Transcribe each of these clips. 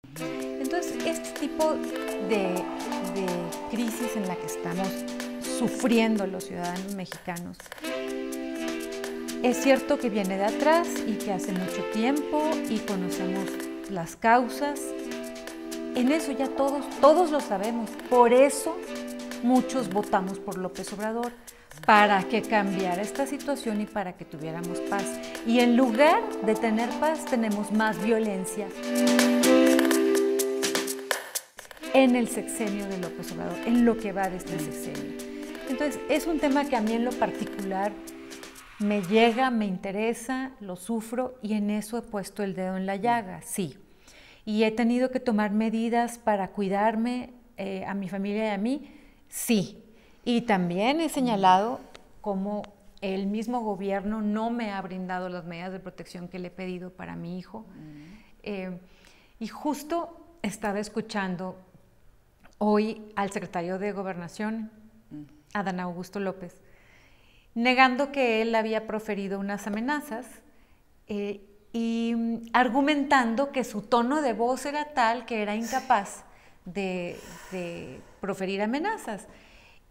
Entonces, este tipo de crisis en la que estamos sufriendo los ciudadanos mexicanos, es cierto que viene de atrás y que hace mucho tiempo y conocemos las causas. En eso ya todos lo sabemos. Por eso muchos votamos por López Obrador, para que cambiara esta situación y para que tuviéramos paz. Y en lugar de tener paz, tenemos más violencia en el sexenio de López Obrador, en lo que va de este sexenio. Entonces, es un tema que a mí en lo particular me llega, me interesa, lo sufro y en eso he puesto el dedo en la llaga, sí. Y he tenido que tomar medidas para cuidarme a mi familia y a mí, sí. Y también he señalado cómo el mismo gobierno no me ha brindado las medidas de protección que le he pedido para mi hijo. Y justo estaba escuchando hoy al secretario de Gobernación, Adán Augusto López, negando que él había proferido unas amenazas y argumentando que su tono de voz era tal que era incapaz de proferir amenazas.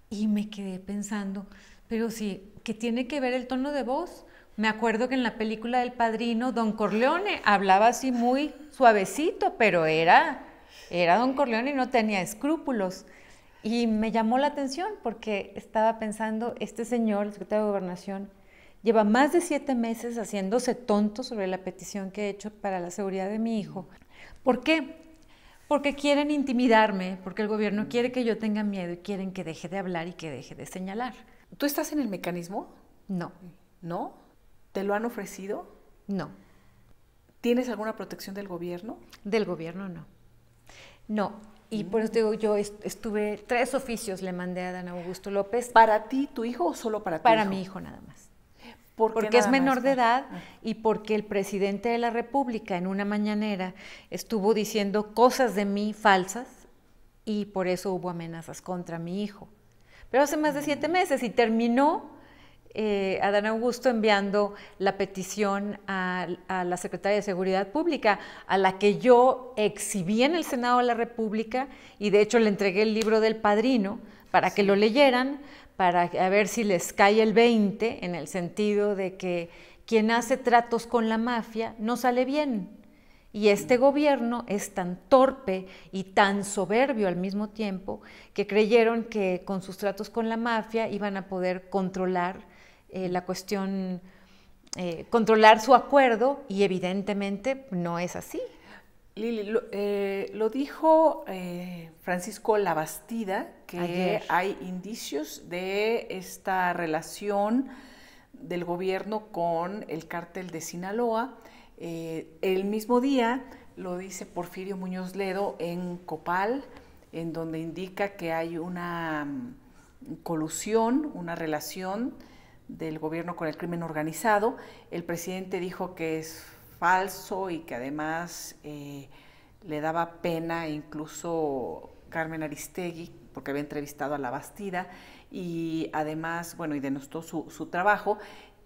Y me quedé pensando, pero sí, ¿qué tiene que ver el tono de voz? Me acuerdo que en la película del Padrino, Don Corleone hablaba así muy suavecito, pero era Don Corleone y no tenía escrúpulos. Y me llamó la atención porque estaba pensando, este señor, el secretario de Gobernación, lleva más de 7 meses haciéndose tonto sobre la petición que he hecho para la seguridad de mi hijo. ¿Por qué? Porque quieren intimidarme, porque el gobierno quiere que yo tenga miedo y quieren que deje de hablar y que deje de señalar. ¿Tú estás en el mecanismo? No. ¿No? ¿Te lo han ofrecido? No. ¿Tienes alguna protección del gobierno? Del gobierno no. No. Y por eso digo, yo estuve 3 oficios, le mandé a Adán Augusto López. ¿Para ti, tu hijo, o solo para tu Para hijo? mi hijo nada más. Porque es menor de edad y porque el presidente de la República en una mañanera estuvo diciendo cosas de mí falsas y por eso hubo amenazas contra mi hijo. Pero hace más de 7 meses y terminó Adán Augusto enviando la petición a la Secretaría de Seguridad Pública, a la que yo exhibí en el Senado de la República y de hecho le entregué el libro del Padrino para que lo leyeran, para a ver si les cae el 20, en el sentido de que quien hace tratos con la mafia no sale bien. Y este gobierno es tan torpe y tan soberbio al mismo tiempo que creyeron que con sus tratos con la mafia iban a poder controlar la cuestión, controlar su acuerdo y evidentemente no es así. Lili, lo dijo Francisco Labastida, que ayer hay indicios de esta relación del gobierno con el cártel de Sinaloa. El mismo día lo dice Porfirio Muñoz Ledo en Copal, en donde indica que hay una colusión, una relación del gobierno con el crimen organizado. El presidente dijo que es falso y que además le daba pena incluso Carmen Aristegui, porque había entrevistado a Labastida, y además, bueno, y denostó su trabajo,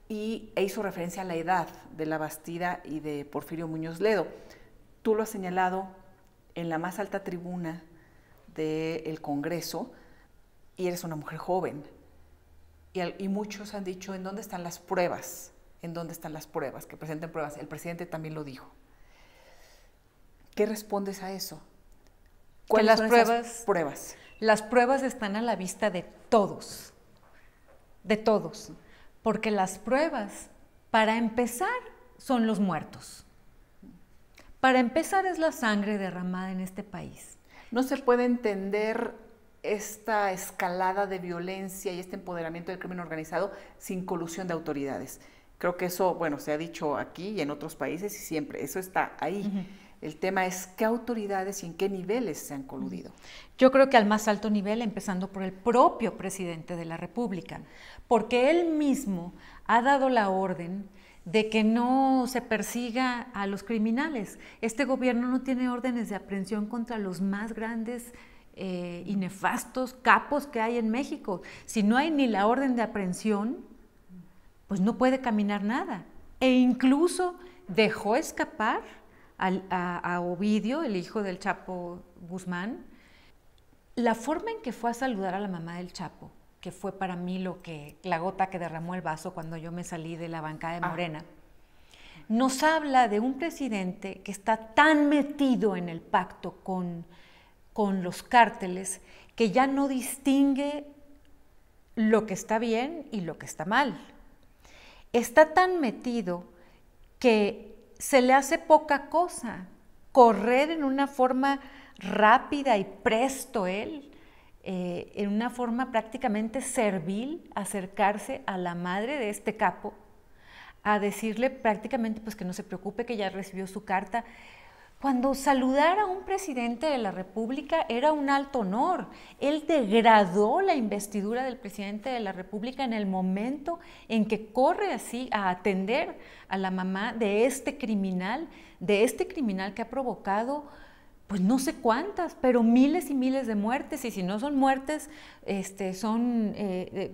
e hizo referencia a la edad de Labastida y de Porfirio Muñoz Ledo. Tú lo has señalado en la más alta tribuna del Congreso, y eres una mujer joven, y muchos han dicho, ¿en dónde están las pruebas? ¿En dónde están las pruebas? Que presenten pruebas. El presidente también lo dijo. ¿Qué respondes a eso? ¿Cuáles son esas pruebas? Las pruebas están a la vista de todos, porque las pruebas, para empezar, son los muertos. Para empezar es la sangre derramada en este país. No se puede entender esta escalada de violencia y este empoderamiento del crimen organizado sin colusión de autoridades. Creo que eso, bueno, se ha dicho aquí y en otros países y siempre, eso está ahí. El tema es qué autoridades y en qué niveles se han coludido. Yo creo que al más alto nivel, empezando por el propio presidente de la República, porque él mismo ha dado la orden de que no se persiga a los criminales. Este gobierno no tiene órdenes de aprehensión contra los más grandes y nefastos capos que hay en México. Si no hay ni la orden de aprehensión, pues no puede caminar nada. E incluso dejó escapar a Ovidio, el hijo del Chapo Guzmán. La forma en que fue a saludar a la mamá del Chapo, que fue para mí la gota que derramó el vaso cuando yo me salí de la bancada de Morena, nos habla de un presidente que está tan metido en el pacto con los cárteles que ya no distingue lo que está bien y lo que está mal. Está tan metido que se le hace poca cosa correr en una forma rápida y presto él, en una forma prácticamente servil, acercarse a la madre de este capo, a decirle prácticamente pues que no se preocupe, que ya recibió su carta. Cuando saludar a un presidente de la República era un alto honor. Él degradó la investidura del presidente de la República en el momento en que corre así a atender a la mamá de este criminal que ha provocado pues no sé cuántas, pero miles y miles de muertes, y si no son muertes, son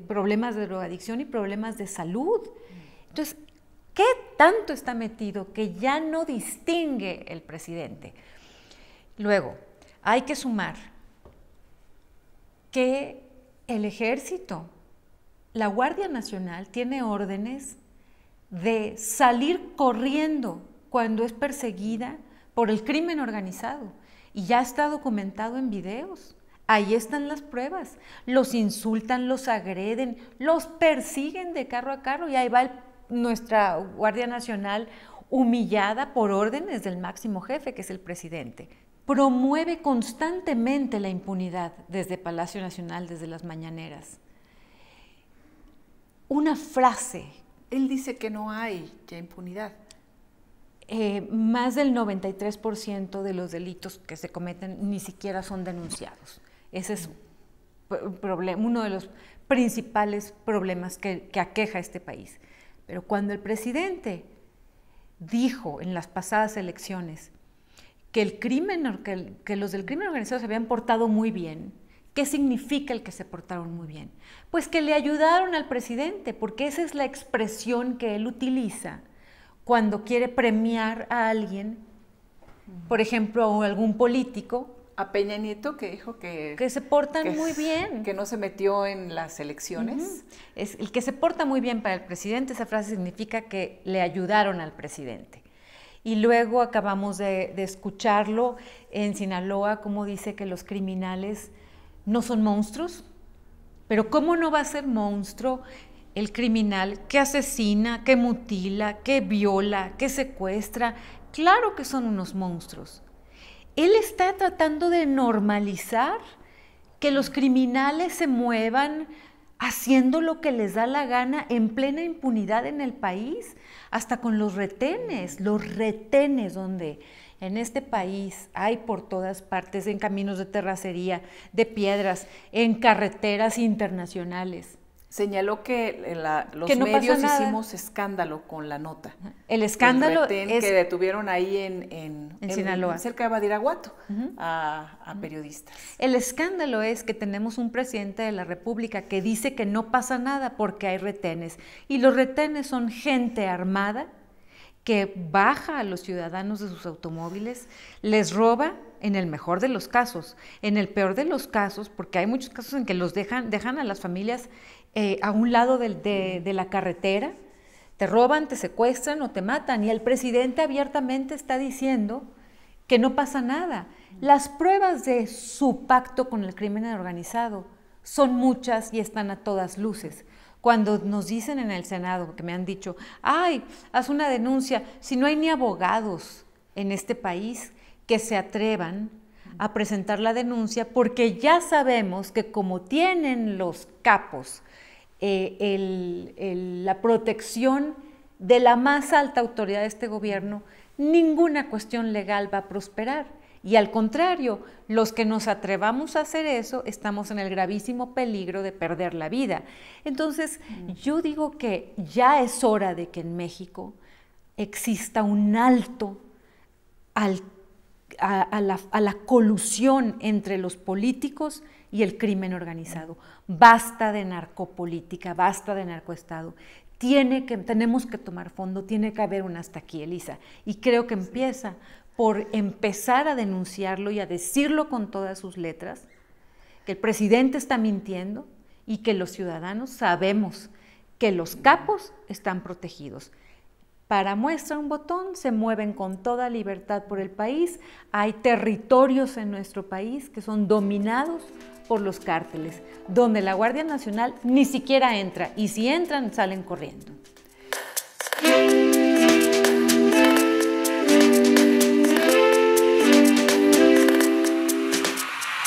problemas de drogadicción y problemas de salud. Entonces, ¿qué tanto está metido que ya no distingue el presidente? Luego, hay que sumar que el Ejército, la Guardia Nacional, tiene órdenes de salir corriendo cuando es perseguida por el crimen organizado. Y ya está documentado en videos. Ahí están las pruebas. Los insultan, los agreden, los persiguen de carro a carro y ahí va nuestra Guardia Nacional humillada por órdenes del máximo jefe, que es el presidente. Promueve constantemente la impunidad desde Palacio Nacional, desde las mañaneras. Una frase. Él dice que no hay ya impunidad. Más del 93% de los delitos que se cometen ni siquiera son denunciados. Ese es uno de los principales problemas que aqueja a este país. Pero cuando el presidente dijo en las pasadas elecciones que los del crimen organizado se habían portado muy bien, ¿qué significa el que se portaron muy bien? Pues que le ayudaron al presidente, porque esa es la expresión que él utiliza cuando quiere premiar a alguien, por ejemplo, a algún político. A Peña Nieto, que dijo que se portan muy bien. Que no se metió en las elecciones. Es el que se porta muy bien para el presidente, esa frase significa que le ayudaron al presidente. Y luego acabamos de escucharlo en Sinaloa, como dice que los criminales no son monstruos, pero ¿cómo no va a ser monstruo el criminal que asesina, que mutila, que viola, que secuestra? Claro que son unos monstruos. Él está tratando de normalizar que los criminales se muevan haciendo lo que les da la gana en plena impunidad en el país, hasta con los retenes donde en este país hay por todas partes, en caminos de terracería, de piedras, en carreteras internacionales. Señaló que los medios hicimos escándalo con la nota. El escándalo es que detuvieron ahí en Sinaloa, cerca de Badiraguato, a periodistas. El escándalo es que tenemos un presidente de la República que dice que no pasa nada porque hay retenes, y los retenes son gente armada que baja a los ciudadanos de sus automóviles, les roba en el mejor de los casos, en el peor de los casos, porque hay muchos casos en que los dejan a las familias a un lado de la carretera, te roban, te secuestran o te matan, y el presidente abiertamente está diciendo que no pasa nada. Las pruebas de su pacto con el crimen organizado son muchas y están a todas luces. Cuando nos dicen en el Senado, que me han dicho, ay, haz una denuncia, si no hay ni abogados en este país que se atrevan a presentar la denuncia, porque ya sabemos que como tienen los capos la protección de la más alta autoridad de este gobierno, ninguna cuestión legal va a prosperar. Y al contrario, los que nos atrevamos a hacer eso, estamos en el gravísimo peligro de perder la vida. Entonces, yo digo que ya es hora de que en México exista un alto a la colusión entre los políticos y el crimen organizado. Basta de narcopolítica, basta de narcoestado. Tenemos que tomar fondo, tiene que haber un hasta aquí, Elisa. Y creo que empieza por empezar a denunciarlo y a decirlo con todas sus letras, que el presidente está mintiendo y que los ciudadanos sabemos que los capos están protegidos. Para muestra un botón, se mueven con toda libertad por el país. Hay territorios en nuestro país que son dominados por los cárteles, donde la Guardia Nacional ni siquiera entra, y si entran, salen corriendo.